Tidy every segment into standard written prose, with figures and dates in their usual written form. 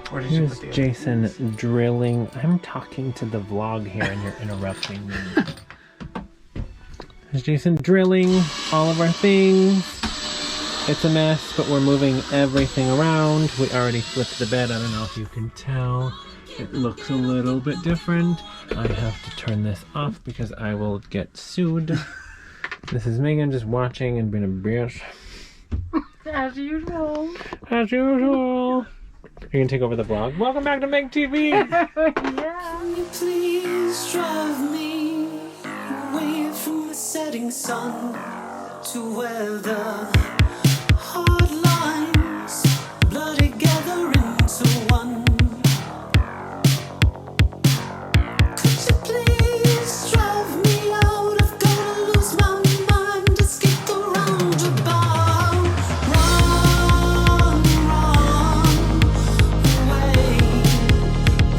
Where did you Here's put the Jason other things? drilling. I'm talking to the vlog here and you're interrupting me. Here's Jason drilling all of our things. It's a mess, but we're moving everything around. We already flipped the bed. I don't know if you can tell. It looks a little bit different. I have to turn this off because I will get sued. This is Megan just watching and being a bitch. As usual. As usual. You're gonna take over the vlog. Welcome back to Meg TV. Yeah. Can you please drive me away from the setting sun to where the hard lines blur together into one? Could you please drive me out? I've gotta lose my mind to skip the roundabout. Run, run away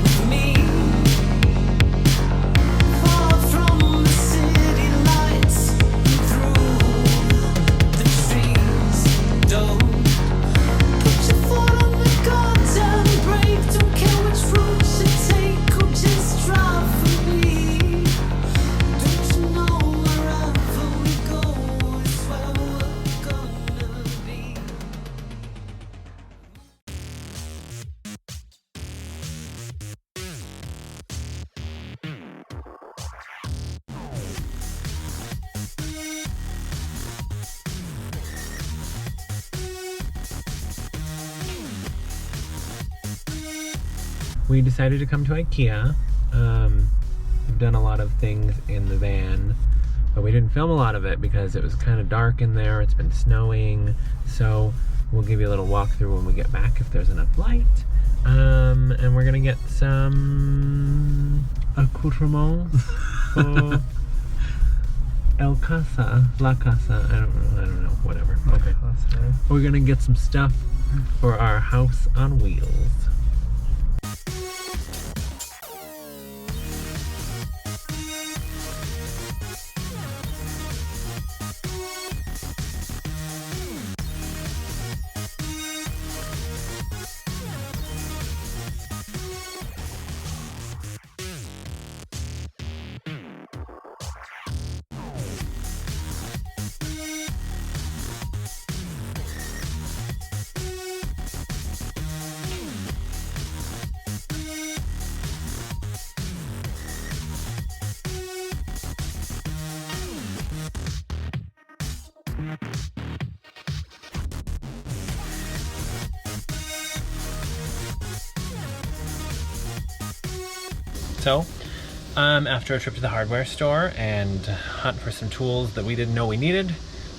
with me, far from the city lights, through the trees. Don't put your foot on the goddamn brake. Don't care which route you take, or just drive for me. Don't you know wherever we go is where we're gonna be? We decided to come to IKEA. We've done a lot of things in the van, but we didn't film a lot of it because it was kind of dark in there. It's been snowing, so we'll give you a little walkthrough when we get back if there's enough light. And we're gonna get some accoutrements for La Casa. I don't know, whatever. Okay. We're gonna get some stuff for our house on wheels. So, after a trip to the hardware store and hunt for some tools that we didn't know we needed,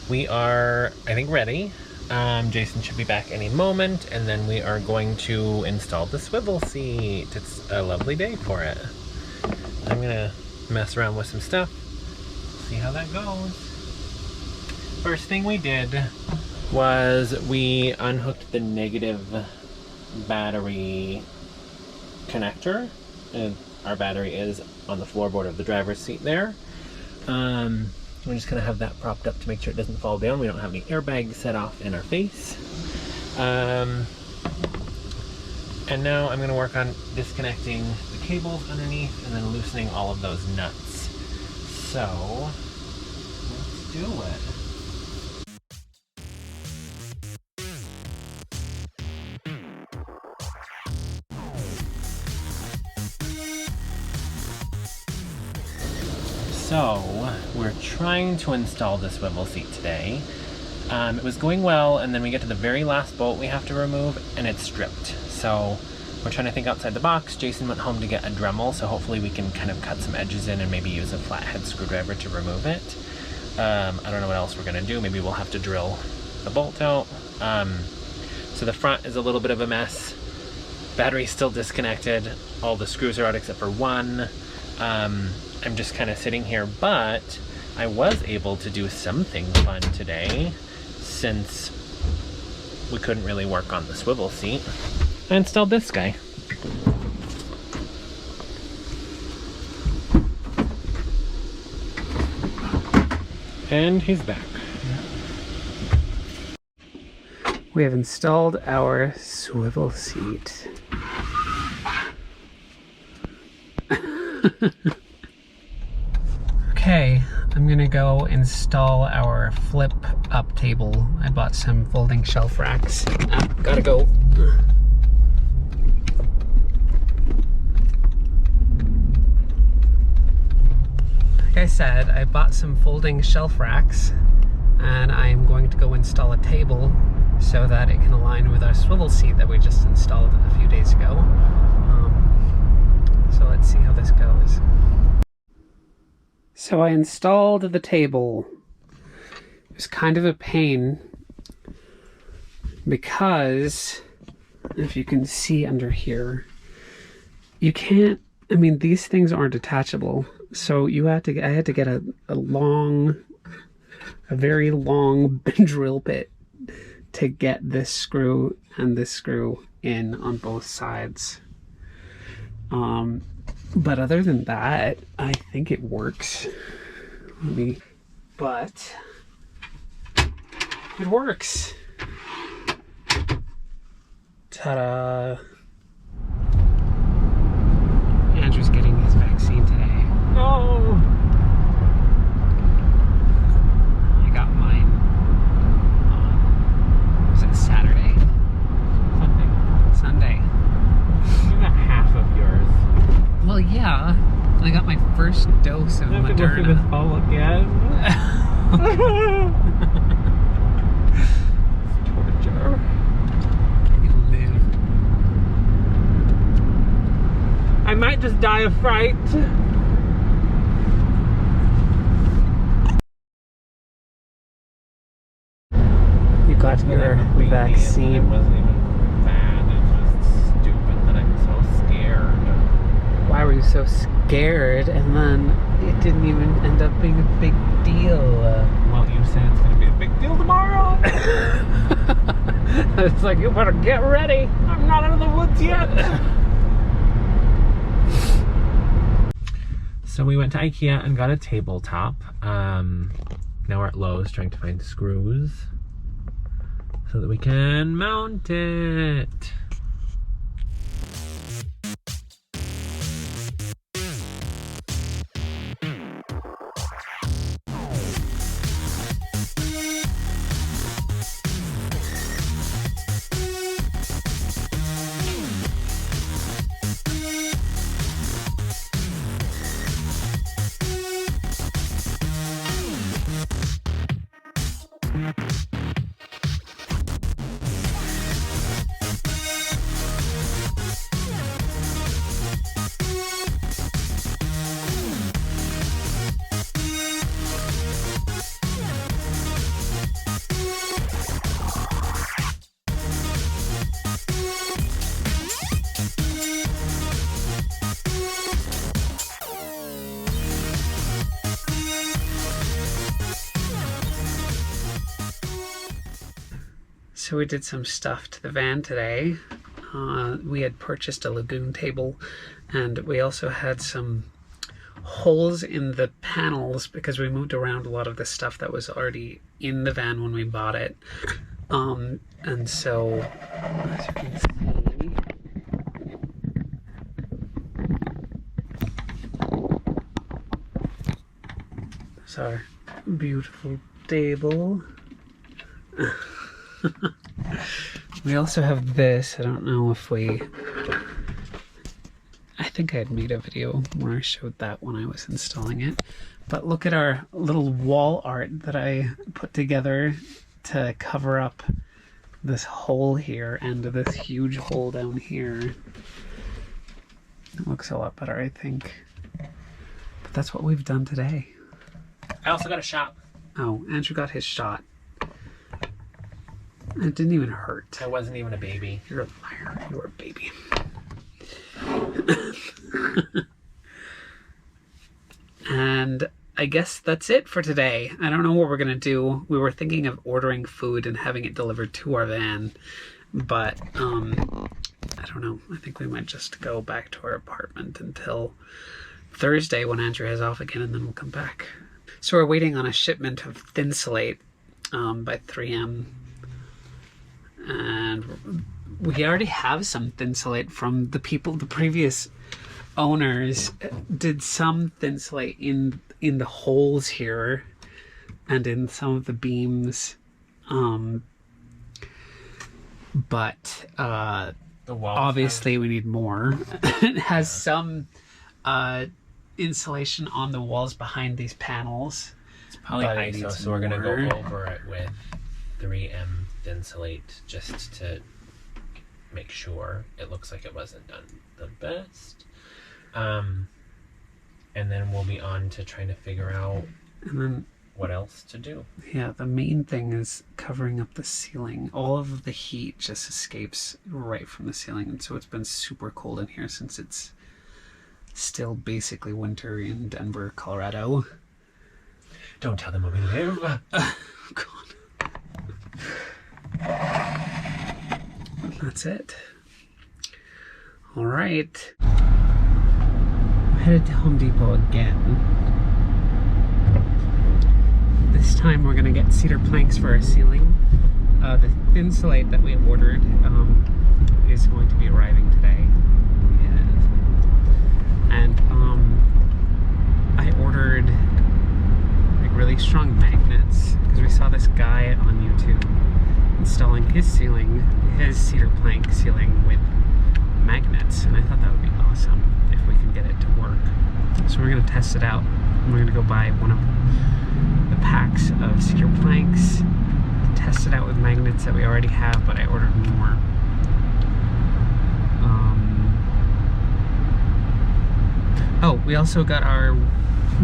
we are, I think, ready. Jason should be back any moment, and then we are going to install the swivel seat. It's a lovely day for it. I'm gonna mess around with some stuff, see how that goes. First thing we did was we unhooked the negative battery connector. Our battery is on the floorboard of the driver's seat there. We're just gonna have that propped up to make sure it doesn't fall down. We don't have any airbags set off in our face. And now I'm gonna work on disconnecting the cables underneath and then loosening all of those nuts. So, let's do it. So, we're trying to install the swivel seat today. It was going well, and then we get to the very last bolt we have to remove, and it's stripped. So, we're trying to think outside the box. Jason went home to get a Dremel, so hopefully we can kind of cut some edges in and maybe use a flathead screwdriver to remove it. I don't know what else we're gonna do. Maybe we'll have to drill the bolt out. So the front is a little bit of a mess. Battery's still disconnected. All the screws are out except for one. I'm just kind of sitting here, but I was able to do something fun today since we couldn't really work on the swivel seat. I installed this guy. And he's back. We have installed our swivel seat. Okay, I'm gonna go install our flip up table. I bought some folding shelf racks. Gotta go. Like I said, I bought some folding shelf racks and I'm going to go install a table so that it can align with our swivel seat that we just installed a few days ago. So let's see how this goes. So I installed the table. It was kind of a pain because, if you can see under here, you can't, I mean, these things aren't detachable. So I had to get a very long drill bit to get this screw and this screw in on both sides. But other than that, I think it works. But it works. Ta-da! Andrew's getting his vaccine today. Oh! I got mine on, was it Saturday? Sunday. You got half of yours. Well, yeah. I got my first dose of I have to go through this Moderna. all again. Torture. You'll live. I might just die of fright. You got your It vaccine. wasn't even bad. It was stupid that I'm so scared. Why were you so scared? And then it didn't even end up being a big deal. Well, you said it's going to be a big deal tomorrow. It's like, you better get ready. I'm not out of the woods yet. So we went to IKEA and got a tabletop. Now we're at Lowe's trying to find screws so that we can mount it. So we did some stuff to the van today. We had purchased a lagoon table, and we also had some holes in the panels because we moved around a lot of the stuff that was already in the van when we bought it. And so, as you can see, there's our beautiful table. We also have this. I don't know if I think I had made a video where I showed that when I was installing it. But look at our little wall art that I put together to cover up this hole here and this huge hole down here. It looks a lot better, I think. But that's what we've done today. I also got a shot. Oh, Andrew got his shot. It didn't even hurt. I wasn't even a baby. You're a liar. You were a baby. And I guess that's it for today. I don't know what we're going to do. We were thinking of ordering food and having it delivered to our van. But, I don't know. I think we might just go back to our apartment until Thursday when Andrew has off again, and then we'll come back. So we're waiting on a shipment of Thin Slate by 3M. And we already have some Thin Slate from the previous owners did some thinsulate in the holes here and in some of the beams, but The walls obviously we need more. It has some insulation on the walls behind these panels. It's probably but it ISO, needs so we're gonna go more. over it with 3M Thinsulate just to make sure it looks like it wasn't done the best. And then we'll be on to trying to figure out And then, what else to do. yeah, the main thing is covering up the ceiling. All of the heat just escapes right from the ceiling, and so it's been super cold in here since it's still basically winter in Denver, Colorado. Don't tell them where we live. God. That's it. All right. I'm headed to Home Depot again. This time we're gonna get cedar planks for our ceiling. The thinsulate that we ordered is going to be arriving today. And I ordered like really strong magnets because we saw this guy on YouTube installing his cedar plank ceiling with magnets, and I thought that would be awesome if we can get it to work. So we're gonna test it out. And we're gonna go buy one of the packs of cedar planks, test it out with magnets that we already have, but I ordered more. Oh, we also got our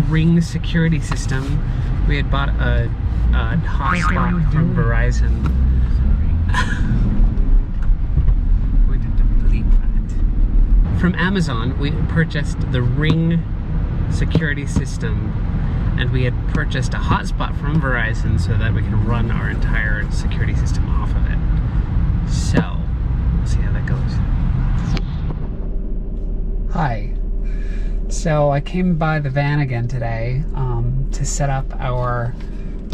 Ring security system. We had bought a hotspot from Verizon. I'm going to delete that. From Amazon, we purchased the Ring security system, and we had purchased a hotspot from Verizon so that we can run our entire security system off of it. So, we'll see how that goes. Hi. So I came by the van again today to set up our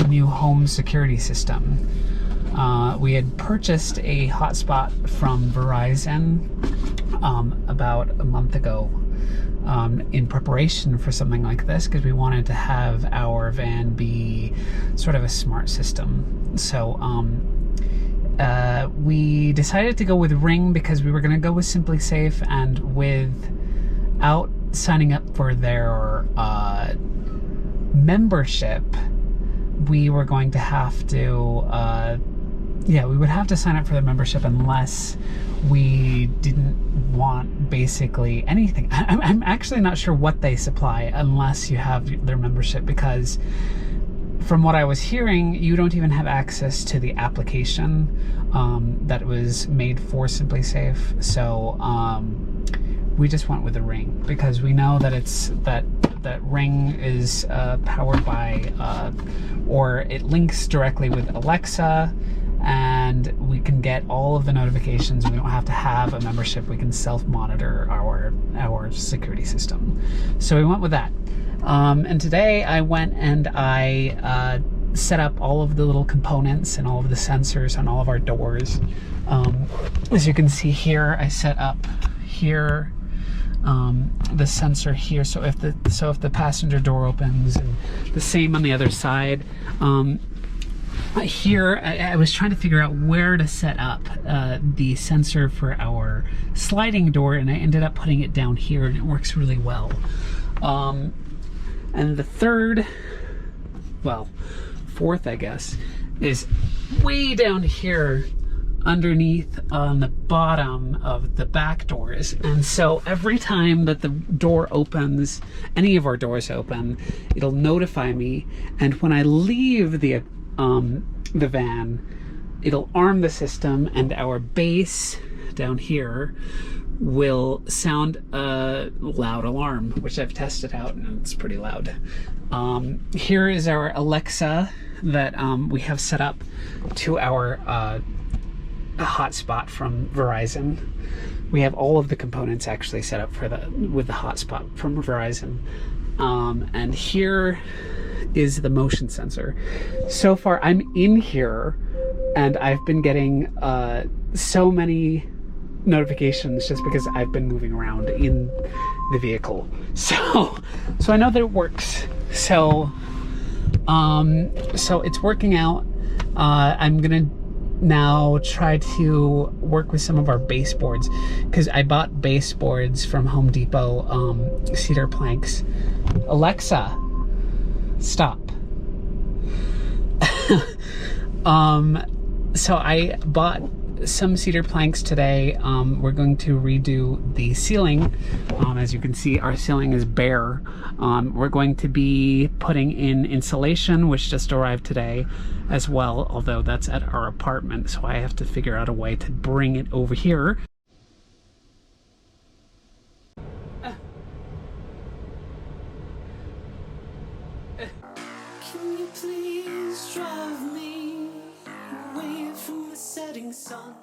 new home security system. We had purchased a hotspot from Verizon about a month ago in preparation for something like this, because we wanted to have our van be sort of a smart system. So we decided to go with Ring because we were going to go with Simply Safe, and without signing up for their membership, we were going to have to we would have to sign up for their membership unless we didn't want basically anything. I'm actually not sure what they supply unless you have their membership, because from what I was hearing, you don't even have access to the application that was made for Simply Safe. So we just went with the Ring because we know that that Ring is powered by or it links directly with Alexa, and we can get all of the notifications. We don't have to have a membership. We can self-monitor our security system. So we went with that. And today I went and I set up all of the little components and all of the sensors on all of our doors. As you can see here, I set up here the sensor here, so if the passenger door opens, and the same on the other side. Here I was trying to figure out where to set up the sensor for our sliding door, and I ended up putting it down here, and it works really well. And the fourth I guess, is way down here underneath on the bottom of the back doors. And so every time that the door opens, any of our doors open, it'll notify me, and when I leave the van, it'll arm the system, and our base down here will sound a loud alarm, which I've tested out, and it's pretty loud. Here is our Alexa that we have set up to our a hotspot from Verizon. We have all of the components actually set up for with the hotspot from Verizon. And here is the motion sensor. So far I'm in here and I've been getting so many notifications just because I've been moving around in the vehicle. So I know that it works. So it's working out. I'm gonna now try to work with some of our baseboards, because I bought baseboards from Home Depot, cedar planks. Alexa, stop. So I bought some cedar planks today. We're going to redo the ceiling. As you can see, our ceiling is bare. We're going to be putting in insulation, which just arrived today as well, although that's at our apartment, so I have to figure out a way to bring it over here. Can you please drive me away from the setting sun?